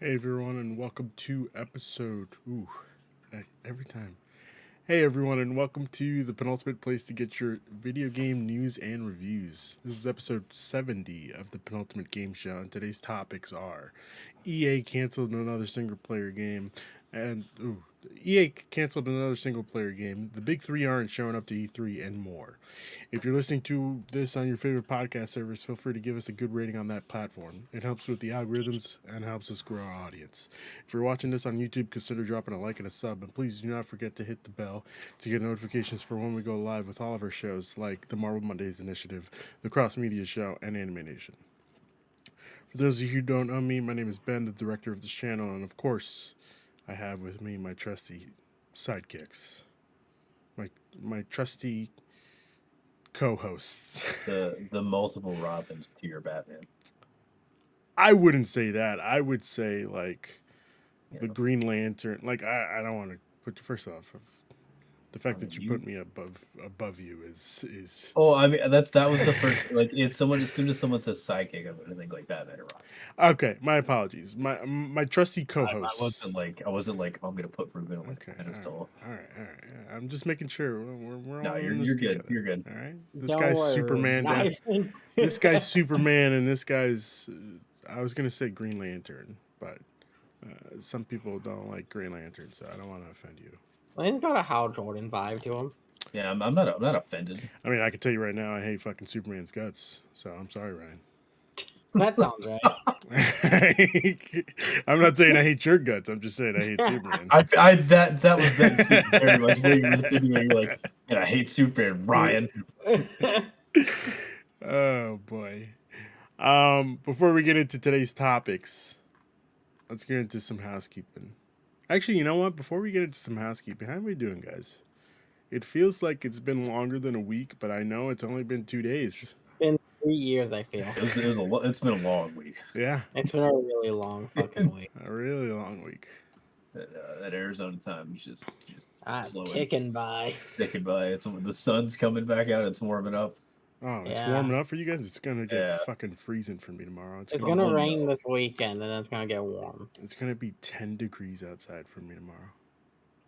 Hey everyone, and welcome to episode. Every time. Hey everyone, and welcome to the penultimate place to get your video game news and reviews. This is episode 70 of the Penultimate Game Show, and today's topics are EA canceled another single player game, and EA canceled another single player game. The big three aren't showing up to E3, and more. If you're listening to this on your favorite podcast service, feel free to give us a good rating on that platform. It helps with the algorithms and helps us grow our audience. If you're watching this on YouTube, consider dropping a like and a sub, and please do not forget to hit the bell to get notifications for when we go live with all of our shows, like the Marvel Mondays Initiative, the Cross Media Show, and Anime Nation. For those of you who don't know me, my name is Ben, the director of this channel, and of course, I have with me my trusty sidekicks, my trusty co-hosts. the multiple Robins to your Batman. I wouldn't say that. I would say like the Green Lantern. Like I don't want to put first off. The fact that you put me above you is. Oh, I mean that was the first it's someone as soon as someone says sidekick, I'm gonna think like Batman or Robin. Okay, my apologies. My trusty co-host. I wasn't like I'm gonna put Ruben on a pedestal. All right. I'm just making sure we're no, all you're good. Together. You're good. All right. This guy's Superman. This guy's Superman, and this guy's. I was gonna say Green Lantern, but some people don't like Green Lantern, so I don't want to offend you. Well, he's got a Hal Jordan vibe to him. Yeah, I'm not offended. I mean, I can tell you right now, I hate fucking Superman's guts. So I'm sorry, Ryan. That sounds right. I'm not saying I hate your guts. I'm just saying I hate Superman. That was very much what you were insinuating, like, and I hate Superman, Ryan. Oh boy. Before we get into today's topics, let's get into some housekeeping. Actually, you know what? Before we get into some housekeeping, how are we doing, guys? It feels like it's been longer than a week, but I know it's only been 2 days. It's been 3 years, I feel. It's been a long week. Yeah. It's been a really long fucking week. A really long week. That Arizona time is just ticking by. Ticking by. It's the sun's coming back out. It's warming up. Oh, it's warming up for you guys? It's going to get fucking freezing for me tomorrow. It's going to rain this weekend, and then it's going to get warm. It's going to be 10 degrees outside for me tomorrow.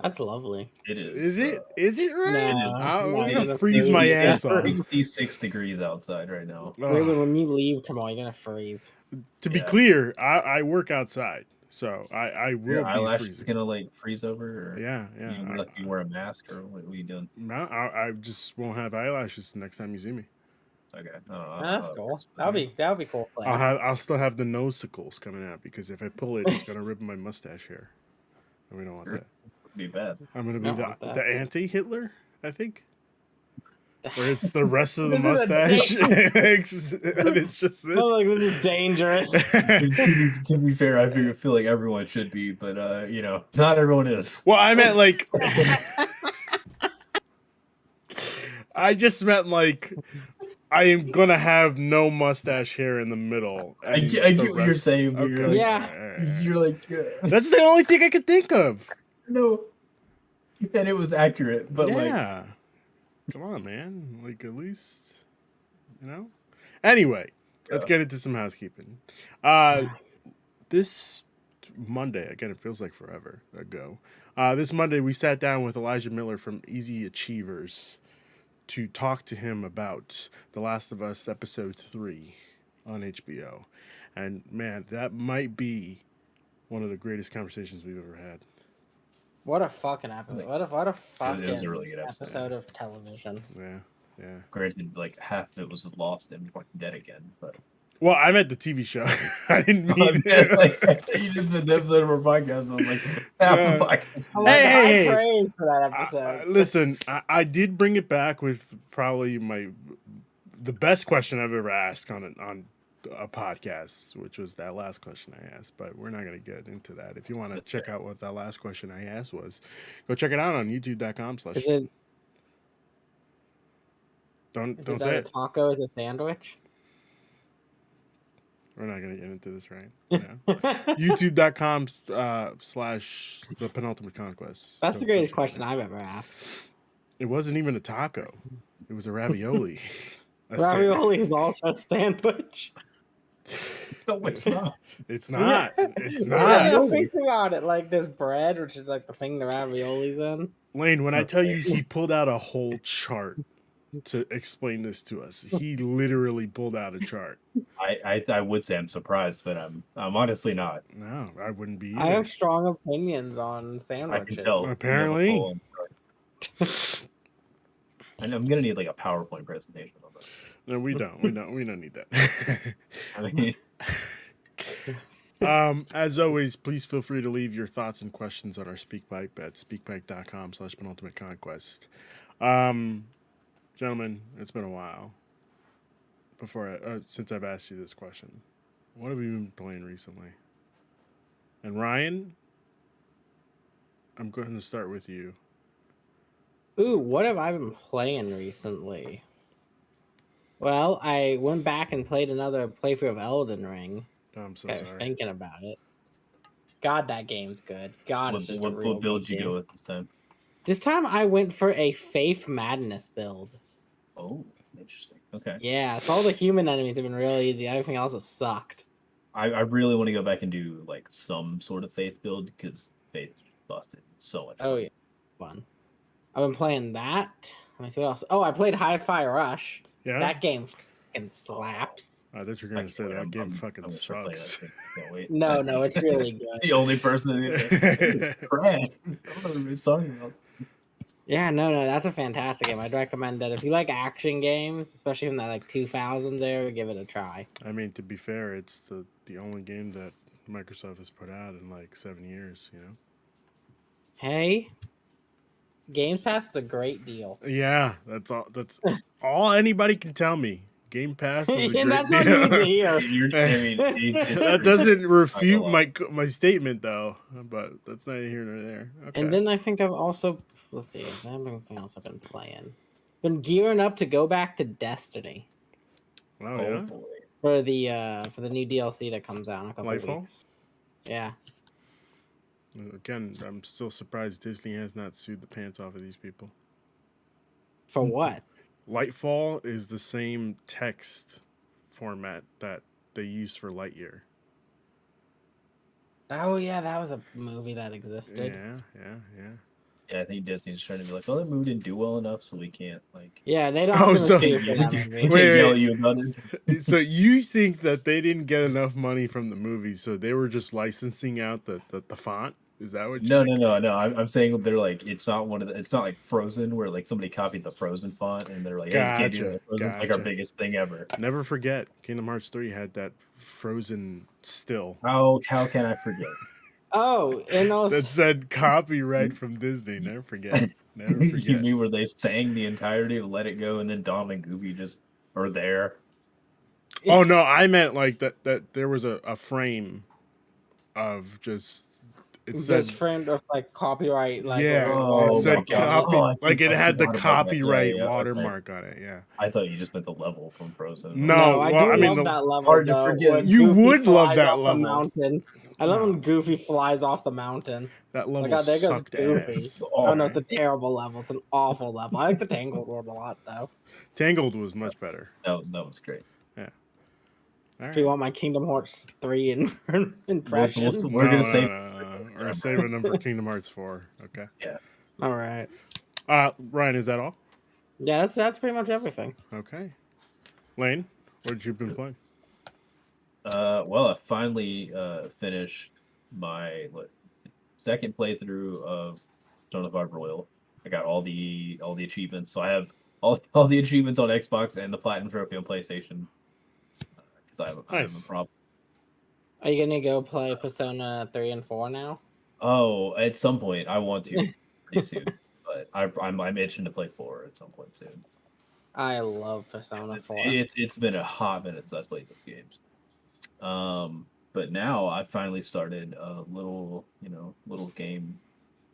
That's lovely. It is. Is it? Is it right? No, I'm going to freeze my ass off. 56 degrees outside right now. Really, when you leave tomorrow, you're going to freeze. To be clear, I work outside, so I will Your be eyelash freezing. is going to like freeze over? Or Yeah. You wear a mask, or what are you doing? No, I just won't have eyelashes the next time you see me. Okay. That's cool. That'll be cool. I'll still have the nosicles coming out because if I pull it, it's gonna rip my mustache hair, and we don't want that. Be bad. I'm gonna be the anti-Hitler, I think. Where it's the rest of the mustache, and it's just this. Oh, like, this is dangerous. to be fair, I feel like everyone should be, but not everyone is. Well, I meant like. I just meant like. I am gonna have no mustache hair in the middle. I get what you're saying. But okay. You're like. That's the only thing I could think of. No. And it was accurate, but come on, man. Like at least, Anyway, let's get into some housekeeping. This Monday, again, it feels like forever ago. This Monday, we sat down with Elijah Miller from Easy Achievers to talk to him about The Last of Us Episode 3 on HBO. And, man, that might be one of the greatest conversations we've ever had. What a fucking episode. What a fucking it was a really good episode of television. Yeah. Granted, like half of it was lost and dead again, but... Well, I meant the TV show. I didn't mean you just did an episode of our podcast. I was like, half the podcast. Hey, praise for that episode. Listen, I did bring it back with probably the best question I've ever asked on a podcast, which was that last question I asked. But we're not going to get into that. If you want to check out what that last question I asked was, go check it out on youtube.com/. Is it? Don't say that it. A taco is a sandwich. We're not going to get into this, right? YouTube.com / the penultimate conquest. That's the greatest question I've ever asked. It wasn't even a taco. It was a ravioli. Ravioli is also a sandwich. No, it's not. It's not. It's Yeah, not. no. think about it. Like this bread, which is like the thing the ravioli's in. Lane, when I tell you Okay. he pulled out a whole chart to explain this to us, he literally pulled out a chart. I would say I'm surprised, but I'm honestly not. No, I wouldn't be I either. have strong opinions on I can sandwiches. tell. Apparently. You have a full chart. And I'm gonna need like a PowerPoint presentation on this. No, we don't. We don't need that. I mean, As always, please feel free to leave your thoughts and questions on our SpeakPipe at speakpipe.com/penultimateconquest. Gentlemen, it's been a while since I've asked you this question. What have you been playing recently? And Ryan, I'm going to start with you. Ooh, what have I been playing recently? Well, I went back and played another playthrough of Elden Ring. Oh, I'm so I was sorry. thinking about it. God, that game's good. God, it's just a real what build good you game. go with this time? This time I went for a Faith Madness build. Oh, interesting. Okay. Yeah, so all the human enemies have been really easy. Everything else has sucked. I really want to go back and do like some sort of Faith build because Faith busted so much. Oh yeah, fun. I've been playing that. Let me see what else. Oh, I played Hi-Fi Rush. Yeah? That game fucking slaps. I thought you were going to say that game fucking sucks. I can't wait. No, it's really good. The only person that Brad. I don't know what he's talking about. Yeah, no, that's a fantastic game. I'd recommend that if you like action games, especially from that like 2000s era, give it a try. I mean, to be fair, it's the only game that Microsoft has put out in like 7 years, you know? Hey, Games Pass is a great deal. Yeah, that's all anybody can tell me. Game Pass is a great And that's deal. all you need to hear. That doesn't refute my statement, though. But that's neither here nor there. Okay. And then I think I've also, let's see, if I have anything else I've been playing. Been gearing up to go back to Destiny Oh, yeah? boy. for the new DLC that comes out in a couple of Lightfall? weeks. Yeah. Again, I'm still surprised Disney has not sued the pants off of these people. For what? Lightfall is the same text format that they use for Lightyear. Oh yeah, that was a movie that existed. Yeah. Yeah, I think Disney's trying to be like, oh, that movie didn't do well enough, so we can't like. Yeah, they don't Oh, have so- to sue for We that can't movie. Wait. yell at you about it. So you think that they didn't get enough money from the movie, so they were just licensing out the font? Is that what? No. I'm saying they're like, it's not it's not like Frozen where like somebody copied the Frozen font and they're like, hey, you can't do that. Frozen's like our Gotcha. biggest thing ever. Never forget, Kingdom Hearts 3 had that Frozen still How can I forget? Oh, and also that said copyright from Disney. Never forget. Never You forget. mean where they sang the entirety of Let It Go and then Dom and Goofy just are there? Oh no, I meant like that there was a frame of just it said just framed with like copyright, like yeah, Oh it said my God. copy Oh, I like think it I had the forgot about that. copyright Yeah, okay. watermark on it. Yeah. I thought you just meant the level from Frozen. No, I well, do I mean, love the- that level. hard to though, forget. when You Goofy would love flies that off the level. mountain. I love No. when Goofy flies off the mountain. That Oh my level God, there goes sucked Goofy. ass. Oh no, it's a terrible level. It's an awful level. I like the Tangled World a lot though. Tangled was much better. That was great. All If you right. want my Kingdom Hearts 3 impressions. We're gonna save. We're gonna save a number for Kingdom Hearts 4. Okay. All right. Ryan, is that all? Yeah, that's pretty much everything. Okay. Lane, what have you been playing? Well, I finally finished my second playthrough of Dawn of Royal. I got all the achievements, so I have all the achievements on Xbox and the Platinum Trophy on PlayStation. Because I have a problem. Are you gonna go play Persona 3 and 4 now? Oh, at some point I want to pretty soon, but I'm itching to play 4 at some point soon. I love Persona 4. It's been a hot minute since I played those games. But now I finally started a little game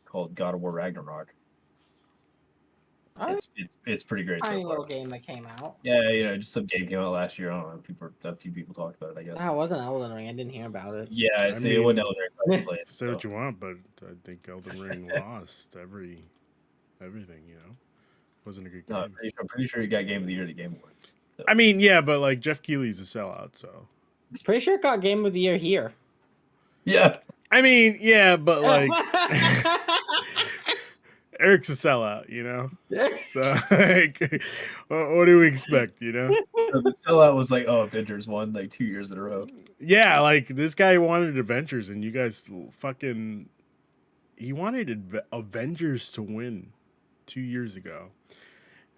called God of War Ragnarok. Oh, It's pretty great so tiny far. little game that came out. Yeah, just some game came out last year. I don't know. A few people talked about it, I guess. That wasn't Elden Ring. I didn't hear about it. Yeah, I see, it wasn't mean- Elden Ring. Say what you want, but I think Elden Ring lost everything. You know, wasn't a good game. No, I'm pretty sure you got Game of the Year at the Game Awards. So. I mean, yeah, but like Jeff Keighley's a sellout, so Pretty sure it got Game of the Year here. Yeah. I mean, yeah, but like Eric's a sellout, you know. So like, what do we expect, you know? So the sellout was like, oh, Avengers won like 2 years in a row. Yeah, like this guy wanted Avengers, and you guys fucking he wanted Avengers to win 2 years ago,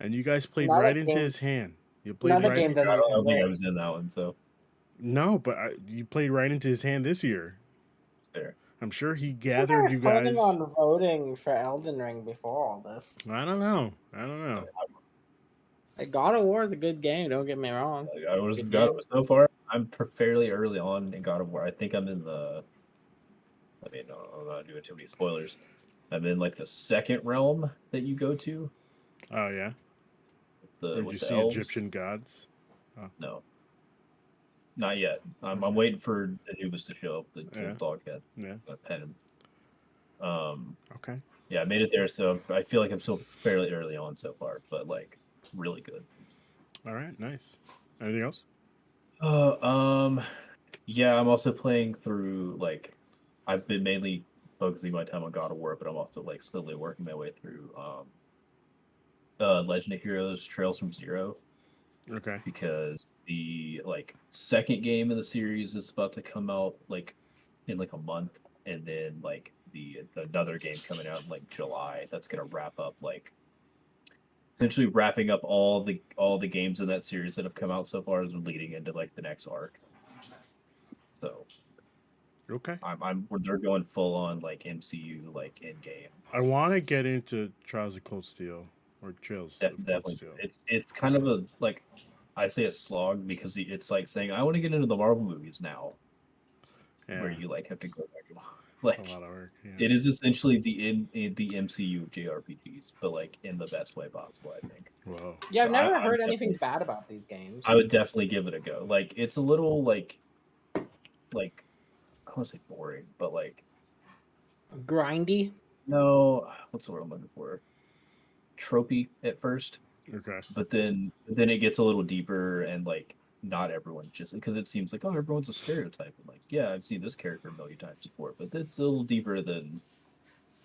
and you guys played Another right into game- his hand. You played Another right. game I doesn't don't think I exist. was in that one, so No, but you played right into his hand this year. fair. I'm sure he I think I gathered was you planning guys. on voting for Elden Ring before all this. I don't know. I don't know. Like, God of War is a good game. Don't get me wrong. Like, I was Good God, game. so far. I'm fairly early on in God of War. I think I'm in the. I mean, no, I'm not doing too many spoilers. I'm in like the second realm that you go to. Oh yeah. Did With you the see elves. Egyptian gods? No, not yet. I'm waiting for Anubis to show up. The Yeah. dog head. Yeah. Pen. Okay. Yeah, I made it there, so I feel like I'm still fairly early on so far, but like really good. All right. Nice. Anything else? Yeah, I'm also playing through like I've been mainly focusing my time on God of War, but I'm also like slowly working my way through Legend of Heroes Trails from Zero Okay. because the like second game in the series is about to come out like in like a month, and then like the another game coming out in like July that's gonna wrap up like essentially wrapping up all the games in that series that have come out so far as leading into like the next arc. So Okay. they're going full on like MCU like in game. I want to get into Trials of Cold Steel or Trails of Cold Definitely, Steel. it's kind of a like I say a slog because it's like saying I want to get into the Marvel movies now, Yeah. where you like have to go back and It's like a lot of work. Yeah. it is essentially the MCU of JRPGs, but like in the best way possible. I think. Whoa. Yeah, I've So never I'm heard anything definitely- bad about these games. I would definitely give it a go. Like it's a little like I don't want to say boring, but like Grindy. no, what's the word I'm looking for? Tropey at first, Okay. but then it gets a little deeper and like not everyone just because it seems like oh everyone's a stereotype. I'm like yeah I've seen this character a million times before, but it's a little deeper than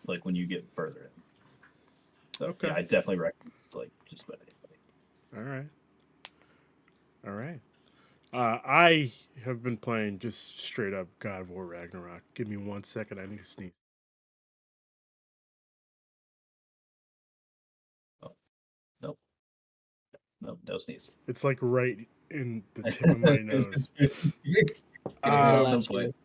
like when you get further in. So Okay. yeah, I definitely recommend it to like just about anybody. All right. I have been playing just straight up God of War Ragnarok. Give me 1 second. I need to sneeze. Nope, nope, no sneeze. It's like right in the tip of my nose. Bless Some you. point.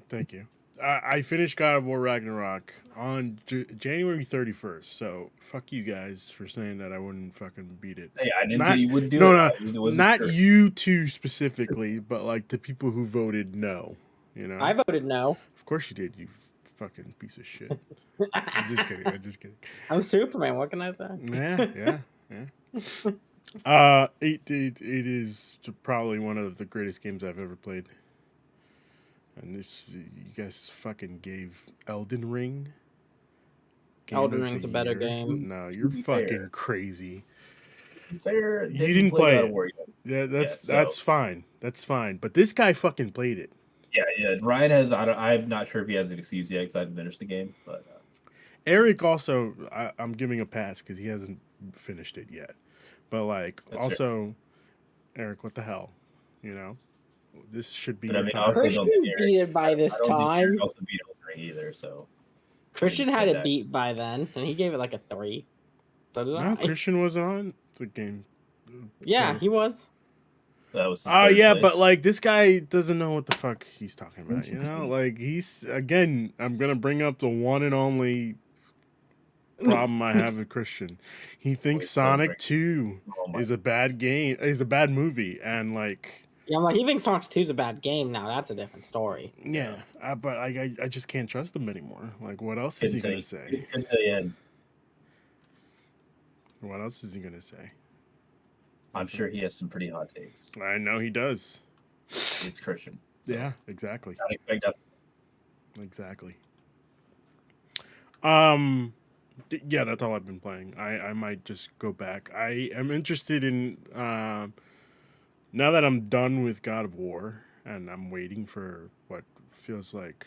Thank you. I finished God of War Ragnarok on January 31st. So fuck you guys for saying that I wouldn't fucking beat it. Hey, I didn't Not- say you wouldn't do no, it. It wasn't Not sure. you two specifically, but like the people who voted no. You know, I voted no. of course you did. You fucking piece of shit. I'm just kidding. I'm just kidding. I'm Superman. What can I say? Yeah. It is probably one of the greatest games I've ever played. And this, you guys fucking gave Elden Ring. Game Elden of Ring's the a better Year? game. No, you're be fucking fair. crazy. Fair, You didn't play God of it. War yet. Yeah, that's so- that's fine. That's fine. But this guy fucking played it. Yeah. Ryan has. I'm not sure if he has an excuse yet because I haven't finished the game, but Eric also, I'm giving a pass because he hasn't finished it yet. But like, That's also, Eric, what the hell? You know, this should be But I your mean, time. also- Christian don't think beat it by this I don't think time. Eric also beat Elden Ring either. So Christian He's had got it that. beat by then, and he gave it like a 3. So did No, I. Christian wasn't on the game. Yeah, he was. that was. His Oh third yeah, place. but like this guy doesn't know what the fuck he's talking about. You know, like he's again. I'm gonna bring up the one and only problem I have with Christian. He thinks Wait, Sonic Sonic. 2 Oh my- is a bad game. Is a bad movie, and like Yeah, I'm like, he thinks Sonic 2 is a bad game now. That's a different story. yeah, but I just can't trust him anymore. Like, what else is he gonna say? Couldn't tell you ends. What else is he gonna say? I'm sure he has some pretty hot takes. I know he does. It's Christian. So Yeah, exactly. Not expect that. Exactly. Yeah, that's all I've been playing. I might just go back. I am interested in now that I'm done with God of War and I'm waiting for what feels like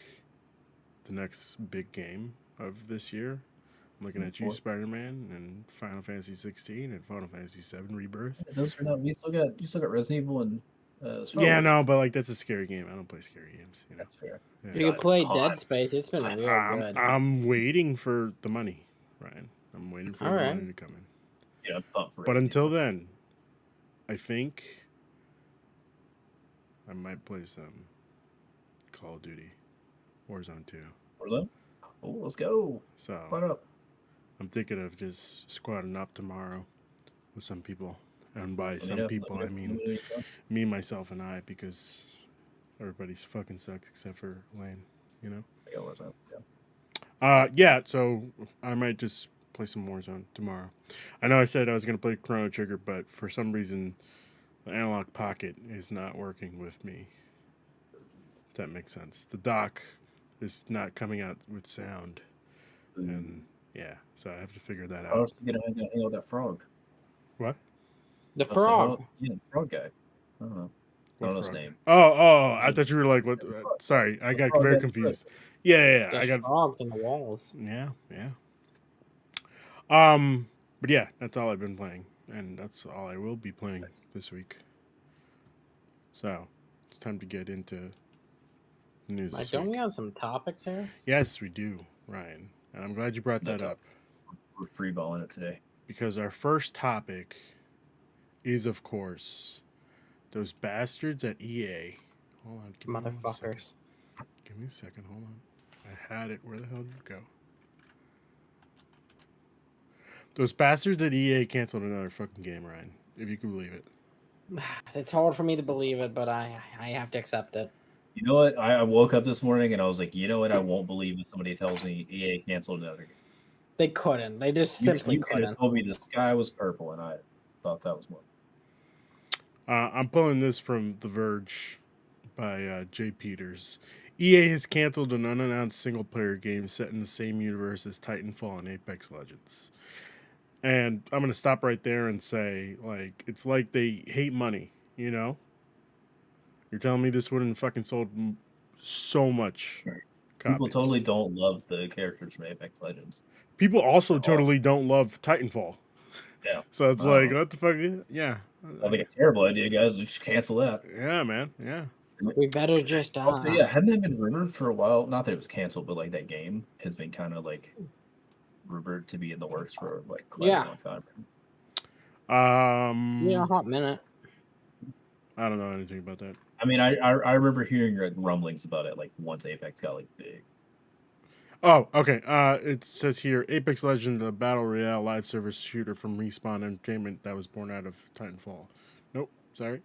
the next big game of this year. I'm looking at you, What? Spider-Man, and Final Fantasy 16 and Final Fantasy 7 Rebirth. Those are not. You still got Resident Evil and Star Yeah, Wars. no, but like that's a scary game. I don't play scary games, you know. That's fair. Yeah. You could play God. Dead Space. It's been real good. I'm waiting for the money, Ryan. I'm waiting for All the right. money to come in. Yeah, I'm pumped for But Resident until Evil. then, I think I might play some Call of Duty Warzone 2. Warzone? Oh, let's go. So Fire up. I'm thinking of just squatting up tomorrow with some people. And by Let me some know. people, Let I me mean know when you're done. me, myself, and I, because everybody's fucking sucked except for Lane, you know? I got Warzone. Yeah. Yeah, so I might just play some Warzone tomorrow. I know I said I was going to play Chrono Trigger, but for some reason, the Analog Pocket is not working with me. If that makes sense. The dock is not coming out with sound. And yeah, so I have to figure that I out. was gonna hang out with that frog. What? The I was like, frog. yeah, the frog guy. I don't know. I What don't know his frog? name. Oh, I thought you were like, what? Sorry, I The got frog very guy. confused. Yeah, I There's got. frogs in the walls. Yeah. But yeah, that's all I've been playing, and that's all I will be playing this week. So it's time to get into the news Like, this don't we week. have some topics here? Yes, we do, Ryan, and I'm glad you brought that up We're freeballing it today. because our first topic is, of course, those bastards at EA. Hold on, give me 1 second. Motherfuckers. Give me a second. Hold on. I had it. Where the hell did it go? Those bastards at EA canceled another fucking game, Ryan. If you can believe it. It's hard for me to believe it, but I have to accept it. You know what? I woke up this morning and I was like, you know what? I won't believe if somebody tells me EA canceled another game. They couldn't. They just simply You could have couldn't. told me the sky was purple, and I thought that was more. I'm pulling this from The Verge by Jay Peters. EA has canceled an unannounced single-player game set in the same universe as Titanfall and Apex Legends. And I'm going to stop right there and say, like, it's like they hate money, you know? You're telling me this wouldn't fucking sold so much copies. People totally don't love the characters from Apex Legends. People also totally don't love Titanfall. Yeah. So it's like, what the fuck? Yeah. I think it's a terrible idea, guys. We should cancel that. Yeah, man. Yeah. We better just Also, yeah, hadn't that been rumored for a while? Not that it was canceled, but like that game has been kind of like rumored to be in the works for like quite a long time. Yeah, a hot minute. I don't know anything about that. I mean, I remember hearing like rumblings about it like once Apex got like big. Oh, okay. It says here Apex Legends, a battle royale live service shooter from Respawn Entertainment that was born out of Titanfall. Nope, sorry.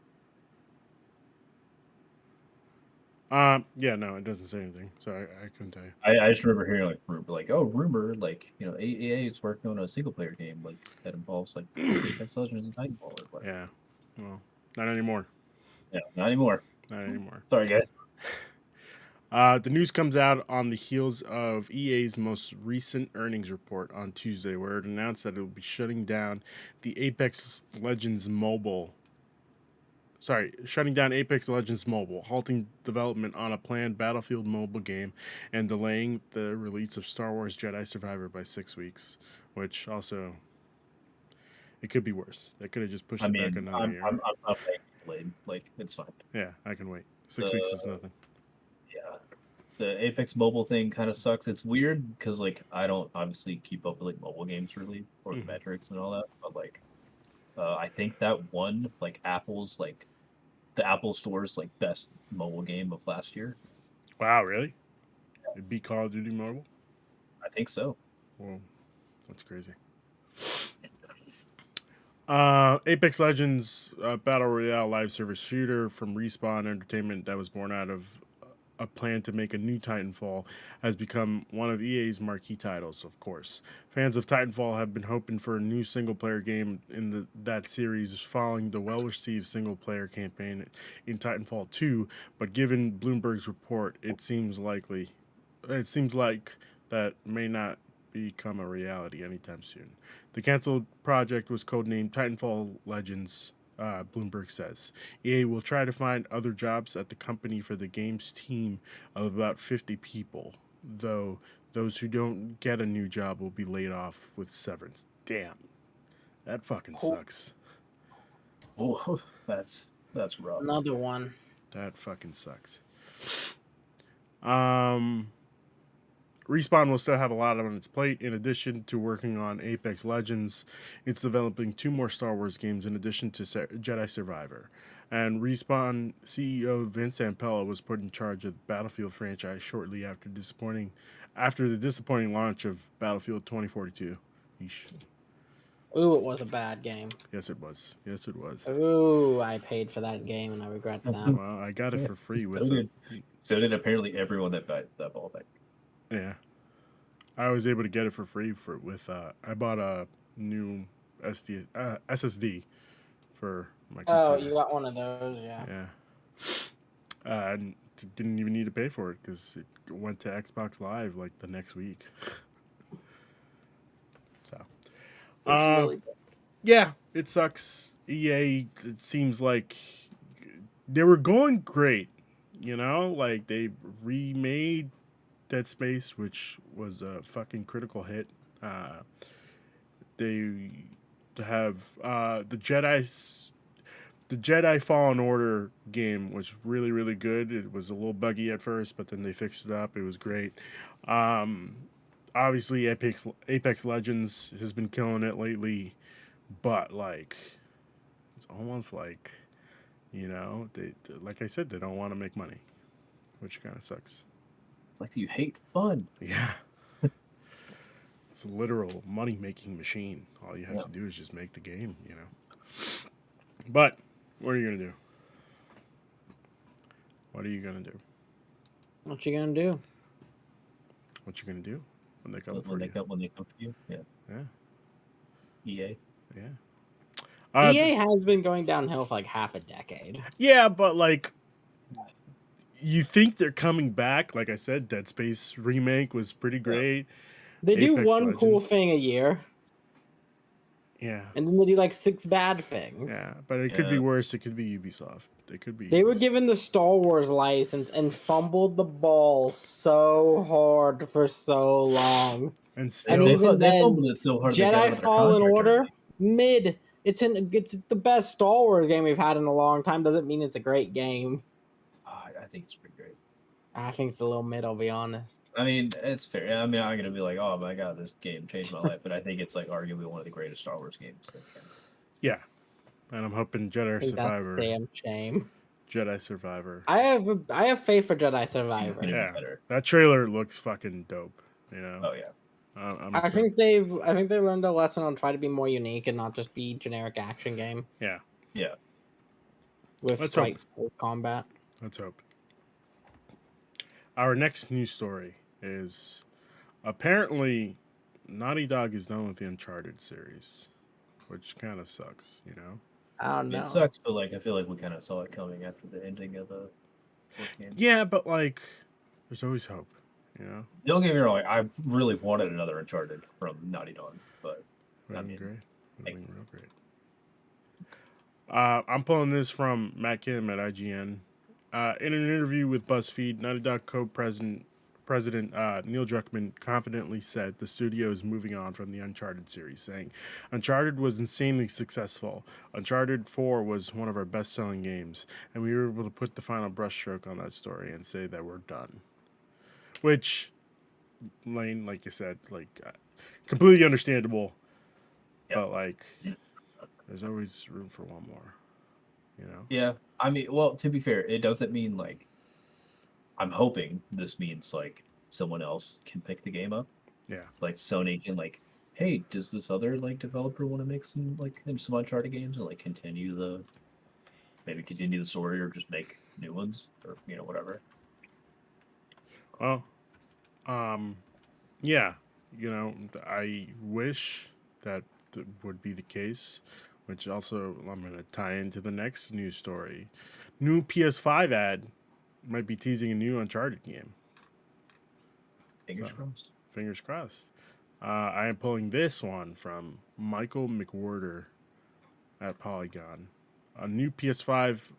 Yeah, no, it doesn't say anything, so I couldn't tell you. I just remember hearing like rumor, like EA is working on a single player game like that involves like Apex Legends and Titanfall. Or yeah, well, not anymore. Yeah, not anymore. Not anymore. Sorry, guys. The news comes out on the heels of EA's most recent earnings report on Tuesday, where it announced that it will be shutting down Apex Legends Mobile, halting development on a planned Battlefield mobile game, and delaying the release of Star Wars Jedi Survivor by 6 weeks, which also, it could be worse. They could have just pushed it back another year. I'm playing. Like, it's fine. Yeah, I can wait. 6 weeks is nothing. Yeah. The Apex mobile thing kind of sucks. It's weird because like I don't obviously keep up with like mobile games really or the metrics and all that, but like I think that won like Apple's like the Apple Store's like best mobile game of last year. Wow, really? It beat Call of Duty Mobile? I think so. Whoa, that's crazy. Apex Legends Battle Royale live service shooter from Respawn Entertainment that was born out of a plan to make a new Titanfall has become one of EA's marquee titles, of course. Fans of Titanfall have been hoping for a new single-player game in that series following the well-received single-player campaign in Titanfall 2, but given Bloomberg's report, it seems like that may not become a reality anytime soon. The canceled project was codenamed Titanfall Legends Bloomberg says. EA will try to find other jobs at the company for the game's team of about 50 people, though those who don't get a new job will be laid off with severance. Damn. That fucking sucks. Oh, that's rough. Another one. That fucking sucks. Respawn will still have a lot on its plate. In addition to working on Apex Legends, it's developing 2 more Star Wars games in addition to Jedi Survivor. And Respawn CEO Vince Ampella was put in charge of the Battlefield franchise shortly after the disappointing launch of Battlefield 2042. Yeesh. Ooh, it was a bad game. Yes, it was. Yes, it was. Ooh, I paid for that game and I regret that. Well, I got it for free with So did apparently everyone that bought that. Yeah, I was able to get it for free I bought a new SSD for my computer. Oh, you got one of those, yeah. Yeah. I didn't even need to pay for it because it went to Xbox Live like the next week. So, Really yeah, it sucks. EA, it seems like they were going great, like they remade Dead Space, which was a fucking critical hit. They have the Jedi Fallen Order game was really, really good. It was a little buggy at first, but then they fixed it up. It was great. Obviously, Apex Legends has been killing it lately, but like, it's almost like, they, like I said, they don't want to make money, which kind of sucks. It's like you hate fun. Yeah. It's a literal money-making machine. All you have to do is just make the game, But, what are you going to do? What are you going to do? What you gonna do? What you going to do when they come When for they you? come for you, yeah. EA. Yeah. EA has been going downhill for like half a decade. Yeah, but like, you think they're coming back. Like I said, Dead Space remake was pretty great. They do Apex one cool Legends. thing a year, Yeah. and then they do like 6 bad things. Yeah, but it could be worse. It could be Ubisoft. It could be. They were given the Star Wars license and fumbled the ball so hard for so long. And And still, even they then, fumbled it so hard. They got Jedi out of their Fallen contract Order, early. mid. It's the best Star Wars game we've had in a long time. Doesn't mean it's a great game. I think it's pretty great. I think it's a little mid, I'll be honest. I mean, it's fair. I mean, I'm gonna be like, oh my god, this game changed my life. But I think it's like arguably one of the greatest Star Wars games. yeah. And I'm hoping Jedi Survivor. That's a damn shame. Jedi Survivor. I have faith for Jedi Survivor. Yeah, better. that trailer looks fucking dope. Oh yeah. I think they learned a lesson on try to be more unique and not just be generic action game. Yeah. Yeah. With Let's slight combat. Let's hope. Our next news story is apparently Naughty Dog is done with the Uncharted series, which kind of sucks, I don't know. It sucks, but like I feel like we kind of saw it coming after the ending of the fourth game. Yeah, but like, there's always hope, Don't get me wrong. I really wanted another Uncharted from Naughty Dog, but Great. thanks. Real great. I'm pulling this from Matt Kim at IGN. In an interview with BuzzFeed, Naughty Dog co-president Neil Druckmann confidently said the studio is moving on from the Uncharted series, saying, "Uncharted was insanely successful. Uncharted 4 was one of our best-selling games, and we were able to put the final brushstroke on that story and say that we're done." Which, Lane, like you said, completely understandable, but like, there's always room for one more, Yeah, I mean, well, to be fair, it doesn't mean like. I'm hoping this means like someone else can pick the game up. Yeah. Like Sony can like, hey, does this other like developer want to make some Uncharted games and like continue the story or just make new ones or whatever. Well, yeah, I wish that would be the case, which also I'm going to tie into the next news story. New PS5 ad might be teasing a new Uncharted game. Fingers crossed. Fingers crossed. I am pulling this one from Michael McWhorter at Polygon. A new PS5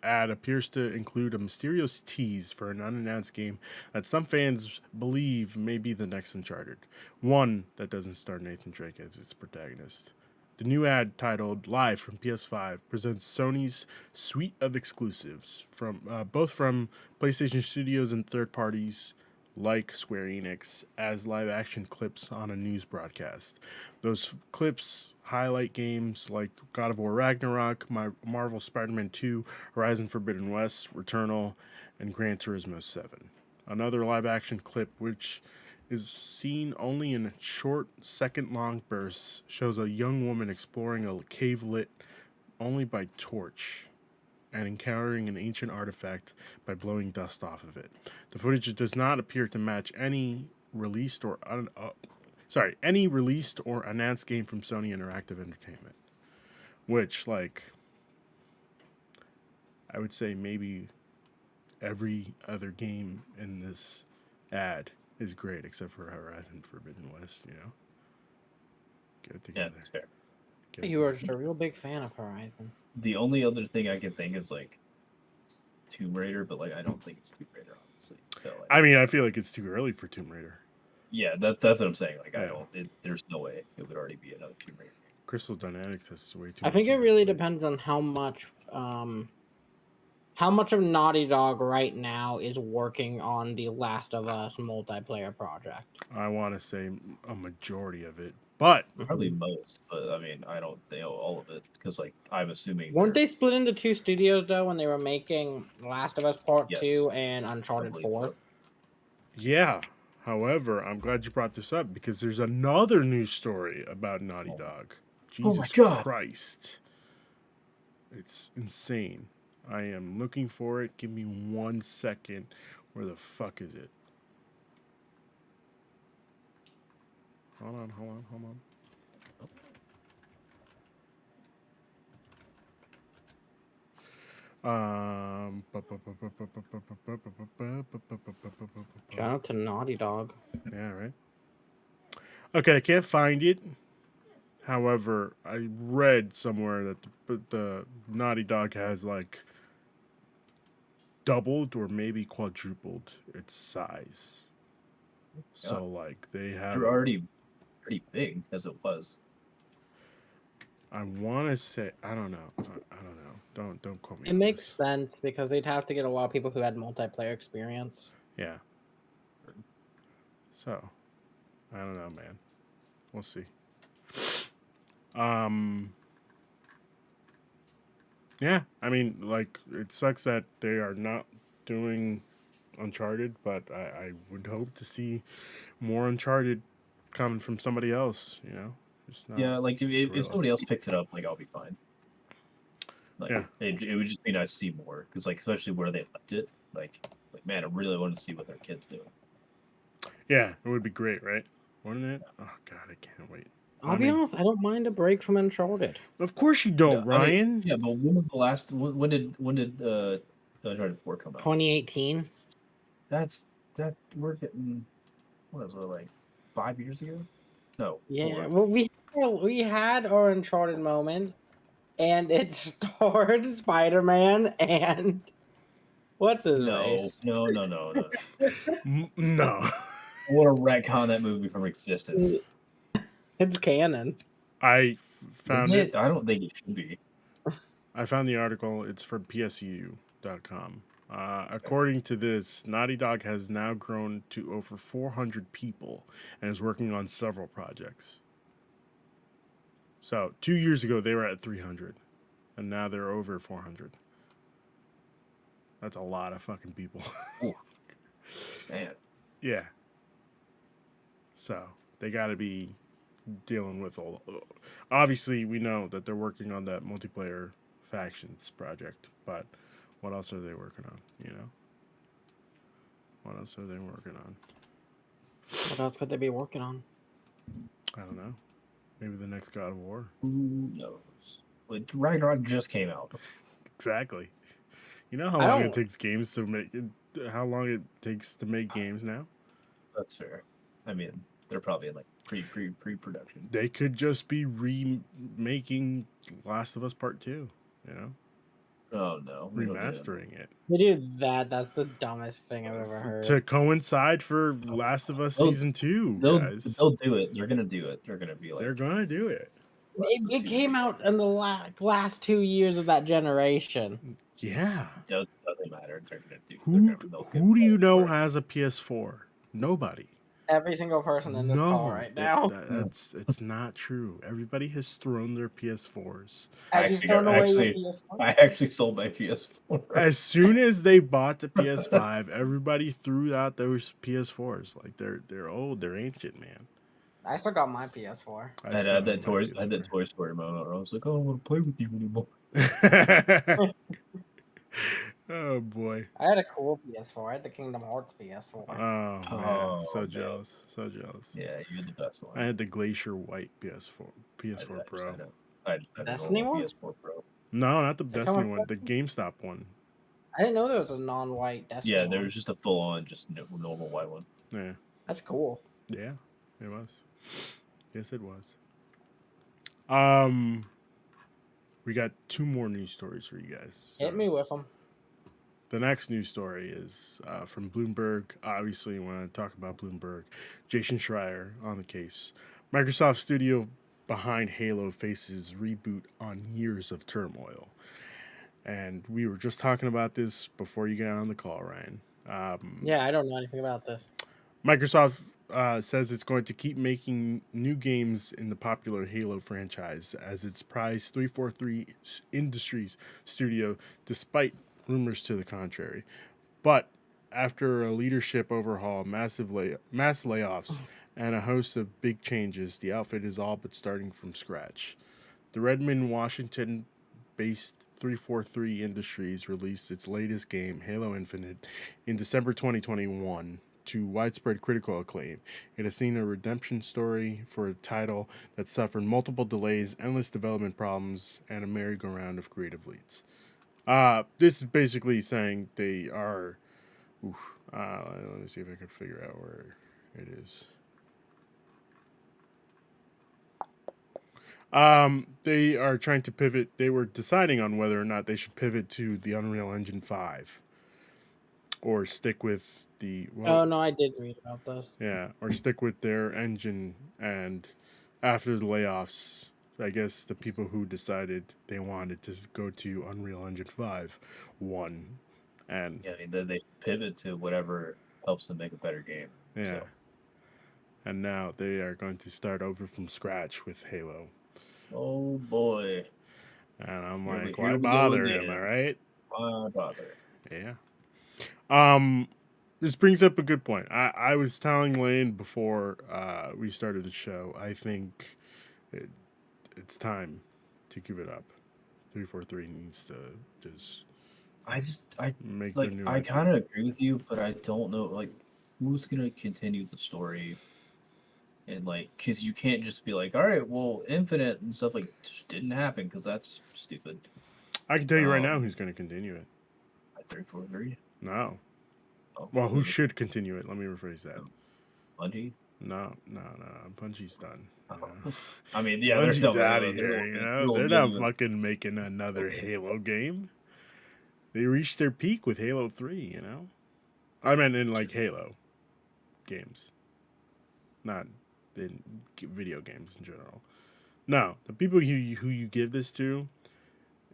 ad appears to include a mysterious tease for an unannounced game that some fans believe may be the next Uncharted, one that doesn't star Nathan Drake as its protagonist. The new ad, titled "Live from PS5," presents Sony's suite of exclusives from both from PlayStation Studios and third parties like Square Enix as live action clips on a news broadcast. Those clips highlight games like God of War Ragnarok, Marvel Spider-Man 2, Horizon Forbidden West, Returnal, and Gran Turismo 7. Another live action clip, which is seen only in short, second long bursts, shows a young woman exploring a cave lit only by torch and encountering an ancient artifact by blowing dust off of it. The footage does not appear to match any released or any released or announced game from Sony Interactive Entertainment, which, like, I would say maybe every other game in this ad is great except for Horizon Forbidden West. Get it Yeah, together. that's fair. Get it You are together. just a real big fan of Horizon. The only other thing I can think is like Tomb Raider, but like I don't think it's Tomb Raider, honestly. So like, I mean, I feel like it's too early for Tomb Raider. yeah, that's what I'm saying. Like I Yeah. don't. There's no way it would already be another Tomb Raider. Crystal Dynamics has way too I much think it on their really plate. depends on how much of Naughty Dog right now is working on the Last of Us multiplayer project. I want to say a majority of it, but Probably most, but I mean I don't know all of it because like I'm assuming Weren't they're- they split into two studios though when they were making Last of Us Part Yes. 2 and I Uncharted believe 4? so. yeah. However, I'm glad you brought this up because there's another news story about Naughty Dog. Oh my Jesus God. Christ. It's insane. I am looking for it. Give me 1 second. Where the fuck is it? Hold on. Shout out to Naughty Dog. Yeah, right. Okay, I can't find it. However, I read somewhere that the Naughty Dog has like doubled or maybe quadrupled its size. So like they have. They're already pretty big as it was. I want to say I don't know. I don't know. Don't quote me. It on makes this. sense because they'd have to get a lot of people who had multiplayer experience. Yeah. So, I don't know, man. We'll see. Yeah, I mean, like, it sucks that they are not doing Uncharted, but I would hope to see more Uncharted coming from somebody else, Just not Yeah, like if Gorilla. somebody else picks it up, like I'll be fine. Like Yeah. it would just be nice to see more because like especially where they left it, like man, I really want to see what their kids do. Yeah, it would be great, right? Wouldn't it? Oh, God, I can't wait. I'll I be mean- honest, I don't mind a break from Uncharted. Of course you don't, Yeah, I mean, Ryan. yeah, but when was the last? When did Uncharted 4 come out? 2018. That we're getting what was it like 5 years ago? No. Yeah, 4. well, we had our Uncharted moment, and it starred Spider-Man and what's his face? No. No. I want to retcon that movie from existence. It's canon. I found Is it. it? I don't think it should be. I found the article. It's from PSU.com. According to this, Naughty Dog has now grown to over 400 people and is working on several projects. So 2 years ago, they were at 300, and now they're over 400. That's a lot of fucking people. Man. Yeah. So they got to be dealing with all. Obviously, we know that they're working on that multiplayer factions project, but what else are they working on? What else are they working on? What else could they be working on? I don't know. Maybe the next God of War. Who knows? Like, Ragnarok just came out. Exactly. You know how I long it don't- takes games to make. How long it takes to make games now? That's fair. I mean, they're probably in like pre-production. They could just be remaking Last of Us Part 2. You know, Oh no, we don't do that. remastering it They do that. That's the dumbest thing I've ever heard. to coincide for Last of Us season 2, guys. They'll do it. They're gonna do it. They're gonna be like. They're gonna do it. It came out in the last 2 years of that generation. Yeah. Doesn't matter. They're gonna do. Who do you know has a PS4? Nobody. Every single person in this call right now. It's not true. Everybody has thrown their PS4s. I just thrown away your PS4. I actually sold my PS4. As soon as they bought the PS5, everybody threw out those PS4s. Like they're old, they're ancient, man. I still got my PS4. I had that Toy Story moment where I was like, "Oh, I don't want to play with you anymore." Oh boy. I had a cool PS4. I had the Kingdom Hearts PS4. Oh man, so jealous, so jealous. Yeah, you're the best one. I had the Glacier White PS4 Pro. I had Destiny one? PS4 Pro. No, not the Destiny one, the GameStop one. I didn't know there was a non-white Destiny. Yeah, there was just a full-on, just normal white one. Yeah, that's cool. Yeah, it was. Yes, it was. We got 2 more news stories for you guys. Hit me with them. The next news story is from Bloomberg. Obviously, when I talk about Bloomberg, Jason Schreier on the case. Microsoft studio behind Halo faces reboot on years of turmoil. And we were just talking about this before you got on the call, Ryan. Yeah, I don't know anything about this. Microsoft says it's going to keep making new games in the popular Halo franchise as its prized 343 Industries studio, despite rumors to the contrary. But after a leadership overhaul, mass layoffs, and a host of big changes, the outfit is all but starting from scratch. The Redmond, Washington-based 343 Industries released its latest game, Halo Infinite, in December 2021 to widespread critical acclaim. It has seen a redemption story for a title that suffered multiple delays, endless development problems, and a merry-go-round of creative leads. This is basically saying they are. Let me see if I can figure out where it is. They are trying to pivot. They were deciding on whether or not they should pivot to the Unreal Engine 5 or stick with the. Oh no, I did read about this. Yeah, or stick with their engine, and after the layoffs, I guess the people who decided they wanted to go to Unreal Engine 5 won. And yeah, they pivot to whatever helps them make a better game. Yeah. So. And now they are going to start over from scratch with Halo. Oh boy. And I'm like, why bother? Am I right? Why bother? Yeah. This brings up a good point. I was telling Lane before we started the show, I think it's time to give it up. 343 needs to just. I make like. the new. I kind of agree with you, but I don't know. Like, who's gonna continue the story? And like, cause you can't just be like, all right, well, Infinite and stuff like just didn't happen because that's stupid. I can tell you right now who's gonna continue it. 343. No. Oh, Well, who should continue it? Let me rephrase that. Bungie. No. Bungie's done. I mean, yeah, Bungie's they're out of here. You know, they're not fucking making another Halo game. They reached their peak with Halo 3. You know, I meant in like Halo games, not in video games in general. No, the people who you give this to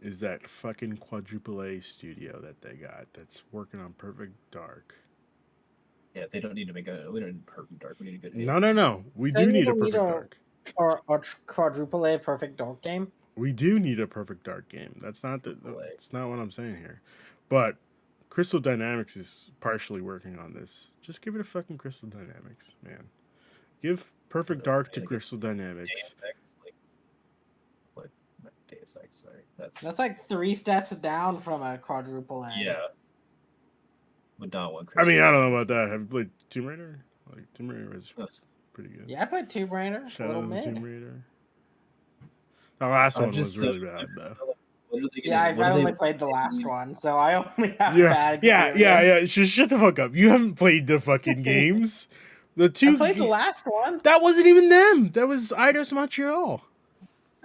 is that fucking quadruple A studio that they got that's working on Perfect Dark. Yeah, they don't need to make we don't need Perfect Dark. We need a good. No. We do need a Perfect Dark. Or a quadruple A Perfect Dark game. We do need a Perfect Dark game. That's not that's not what I'm saying here. But Crystal Dynamics is partially working on this. Just give it a fucking Crystal Dynamics, man. Give Perfect Dark to Crystal Dynamics. Deus Ex, sorry. That's like 3 steps down from a quadruple A. Yeah. Would not want. I mean, I don't know about that. Have you played Tomb Raider? Like Tomb Raider is pretty good. Yeah, I played Tomb Raider. Shadow of the Tomb Raider. The last one was really bad, though. Yeah, I've only played the last one, so I only have bad. Yeah. Just shut the fuck up. You haven't played the fucking games. I played the last one. That wasn't even them. That was Eidos Montreal.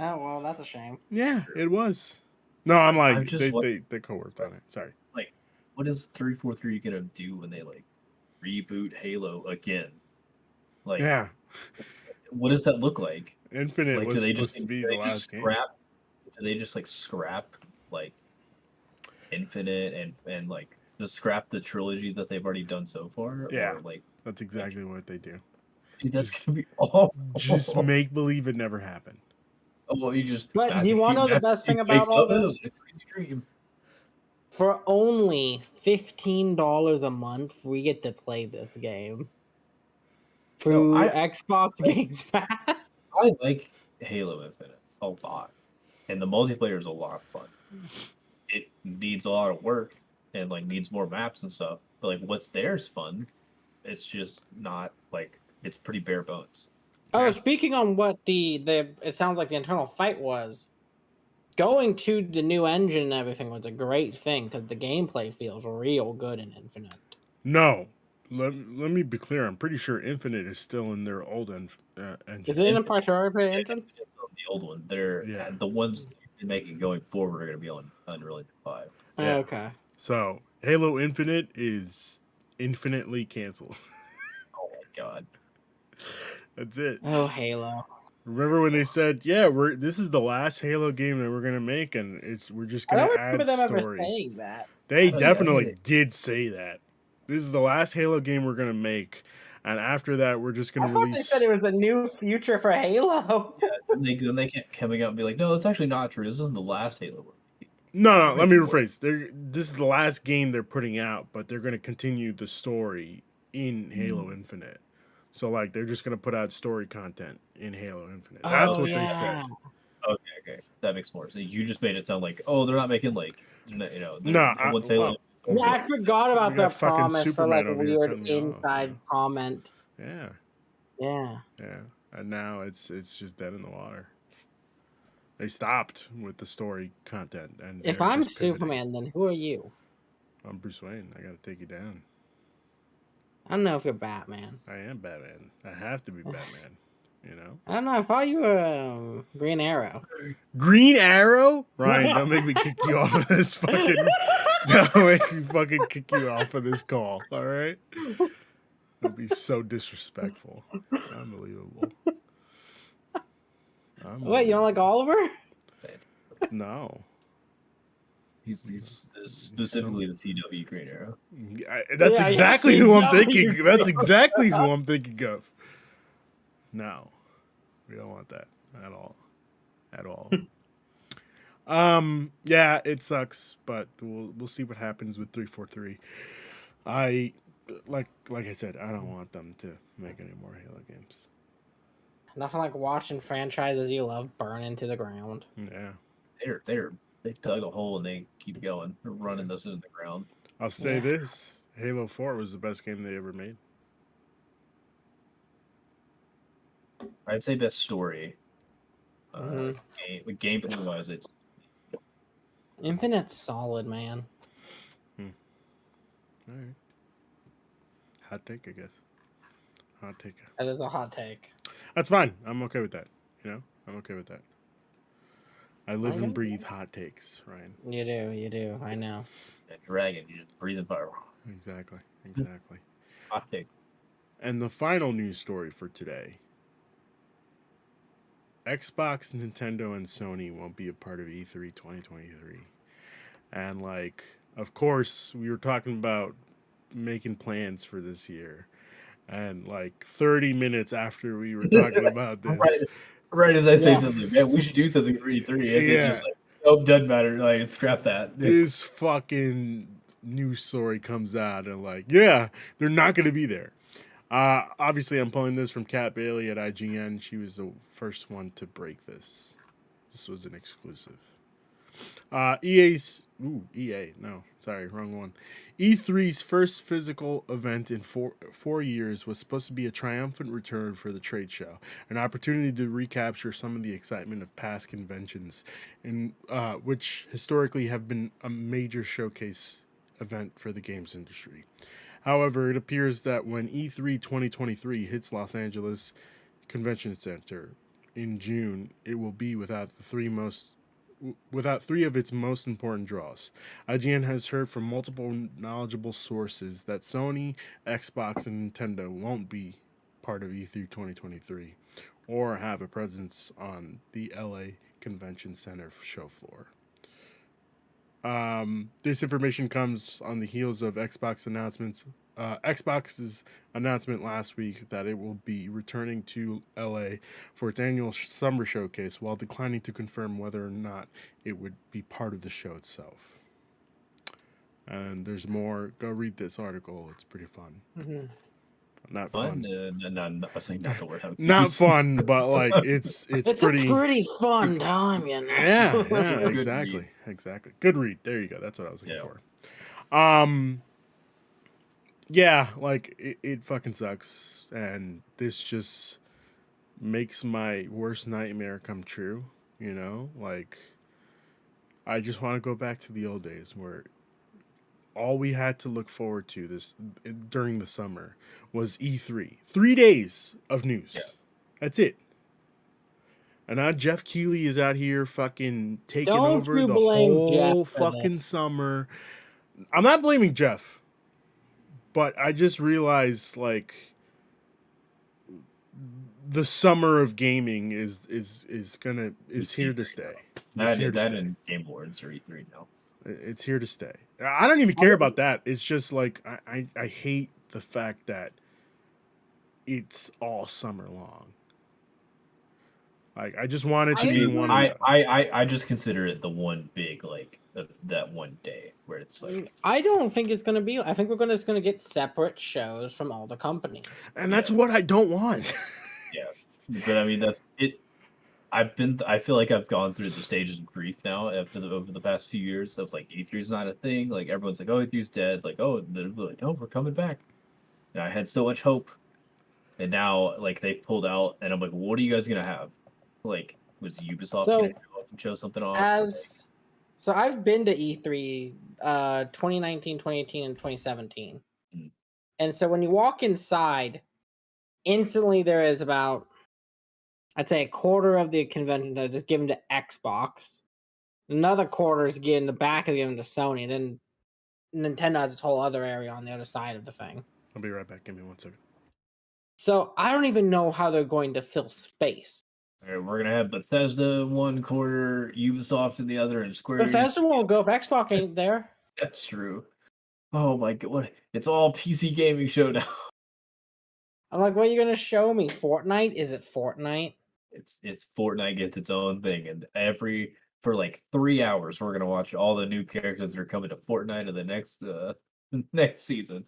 Oh well, that's a shame. Yeah, it was. No, I'm like I'm just they co-worked on it. Sorry. like, what is 343 gonna do when they like reboot Halo again? Like, Yeah, what does that look like? Infinite Like, was do supposed to be the they just last game. scrap? Do they just like scrap like Infinite and like just scrap the trilogy that they've already done so far, Yeah, or like, that's exactly what they do. dude, that's Just gonna be awful. just make believe it never happened. Oh, well, you just But do you want to know the best thing about all this? Stream. For only $15 a month, we get to play this game No, through Xbox Games Pass. I like Halo Infinite a lot, and the multiplayer is a lot of fun. It needs a lot of work and like needs more maps and stuff, but like what's there is fun. It's just not like it's pretty bare bones. Oh, Yeah. speaking on what the it sounds like the internal fight was, going to the new engine and everything was a great thing because the gameplay feels real good in Infinite. No, let me be clear. I'm pretty sure Infinite is still in their old engine. Is it in a Infinite- priority Yeah, engine? Infinite's on the old one. They're Yeah. the ones they're making going forward are going to be on Unreal Engine 5. Yeah. Okay. So Halo Infinite is infinitely canceled. Oh my god. That's it. Oh, Halo. Remember when they said, "Yeah, this is the last Halo game that we're gonna make, and we're just I gonna don't add remember them ever story." saying that. They Oh, yeah, definitely yeah. did say that. This is the last Halo game we're gonna make, and after that, we're just I gonna thought they release. said it was a new future for Halo. Then they kept coming out and be like, no, that's actually not true. This isn't the last Halo one. No, let me Making more. rephrase. This is the last game they're putting out, but they're gonna continue the story in Halo Infinite. So like, they're just gonna put out story content in Halo Infinite. That's Oh, what they yeah. said. Okay, that makes more sense. You just made it sound like, oh, they're not making like, you know, No, what's Halo? Yeah, I forgot about we their got fucking promise for like Superman a over here weird cutting me off, inside comment. Yeah, Yeah. yeah. And now it's just dead in the water. They stopped with the story content, and If they're I'm just pivoting. Superman, then who are you? I'm Bruce Wayne. I gotta take you down. I don't know if you're Batman. I am Batman. I have to be Batman. You know. I don't know. I thought you were Green Arrow. Green Arrow? Ryan, don't make me kick you off of this fucking. Don't make me fucking kick you off of this call. All right. That'd be so disrespectful. Unbelievable. What, you don't like Oliver? No. He's specifically the CW Green Arrow. That's Yeah, exactly yeah, who I'm CW. thinking. That's exactly who I'm thinking of. No, we don't want that at all. At all. Yeah, it sucks, but we'll see what happens with 343. I like I said, I don't want them to make any more Halo games. Nothing like watching franchises you love burn into the ground. Yeah. They dug a hole and they keep going. They're running those into the ground. I'll say Yeah. this: Halo 4 was the best game they ever made. I'd say best story. Mhm. Gameplay wise, it's Infinite's solid, man. All right. Hot take, I guess. Hot take. That is a hot take. That's fine. I'm okay with that. You know, I'm okay with that. I live Okay. and breathe hot takes, Ryan. You do. I know. a dragon. You just breathing fire. Exactly. Hot takes. And the final news story for today: Xbox, Nintendo, and Sony won't be a part of E3 2023. And like, of course, we were talking about making plans for this year. And like 30 minutes after we were talking about this, Right as I say Yeah. something, man, we should do something for E3. And Yeah. then just like, oh, doesn't matter. Like, scrap that. this fucking news story comes out and like, yeah, they're not going to be there. Obviously, I'm pulling this from Kat Bailey at IGN. She was the first one to break this. This was an exclusive. EA, no, sorry, wrong one. E3's first physical event in four years was supposed to be a triumphant return for the trade show, an opportunity to recapture some of the excitement of past conventions, which historically have been a major showcase event for the games industry. However, it appears that when E3 2023 hits Los Angeles Convention Center in June, it will be without the three most without three of its most important draws. IGN has heard from multiple knowledgeable sources that Sony, Xbox, and Nintendo won't be part of E3 2023 or have a presence on the LA Convention Center show floor. This information comes on the heels of Xbox's announcement last week that it will be returning to LA for its annual summer showcase, while declining to confirm whether or not it would be part of the show itself. And there's more. Go read this article; it's pretty fun. Mm-hmm. Not Fun? fun. No, I was saying not the word. I would Not use. fun, but like it's It's pretty. a pretty fun time, you know. Yeah, Good exactly, read. exactly. Good read. There you go. That's what I was looking Yeah. for. Yeah, like it fucking sucks, and this just makes my worst nightmare come true. You know, like I just want to go back to the old days where all we had to look forward to this during the summer was E3. 3 days of news. Yeah. That's it. And now Jeff Keighley is out here fucking taking Don't over you the blame Jeff whole for fucking this. summer. I'm not blaming Jeff, but I just realized like the summer of gaming is here to stay. It's here to That stay. and Game Awards are E3 now. It's here to stay. I don't even care about that. It's just like I hate the fact that it's all summer long. Like I just want it to be one. I just consider it the one big like that one day where it's like I don't think it's gonna be. I think we're just gonna get separate shows from all the companies. And that's what I don't want. yeah, but I mean that's it. I feel like I've gone through the stages of grief now over the past few years of like E3 is not a thing. Like everyone's like, oh, E3's dead. Like, oh, they're like, no, we're coming back. And I had so much hope, and now like they pulled out, and I'm like, what are you guys gonna have? Like, was Ubisoft gonna show something off? So I've been to E3 2019, 2018, and 2017. Mm. And so when you walk inside, instantly there is about, I'd say, a quarter of the convention that is just given to Xbox. Another quarter is given, the back is given to Sony. Then Nintendo has its whole other area on the other side of the thing. I'll be right back. Give me 1 second. So I don't even know how they're going to fill space. All right, we're gonna have Bethesda one quarter, Ubisoft in the other, and Square. Bethesda won't go if Xbox ain't there. That's true. Oh my god, it's all PC gaming show now. I'm like, what are you gonna show me? Fortnite? Is it Fortnite? It's Fortnite gets its own thing, and for like 3 hours we're gonna watch all the new characters that are coming to Fortnite in the next season.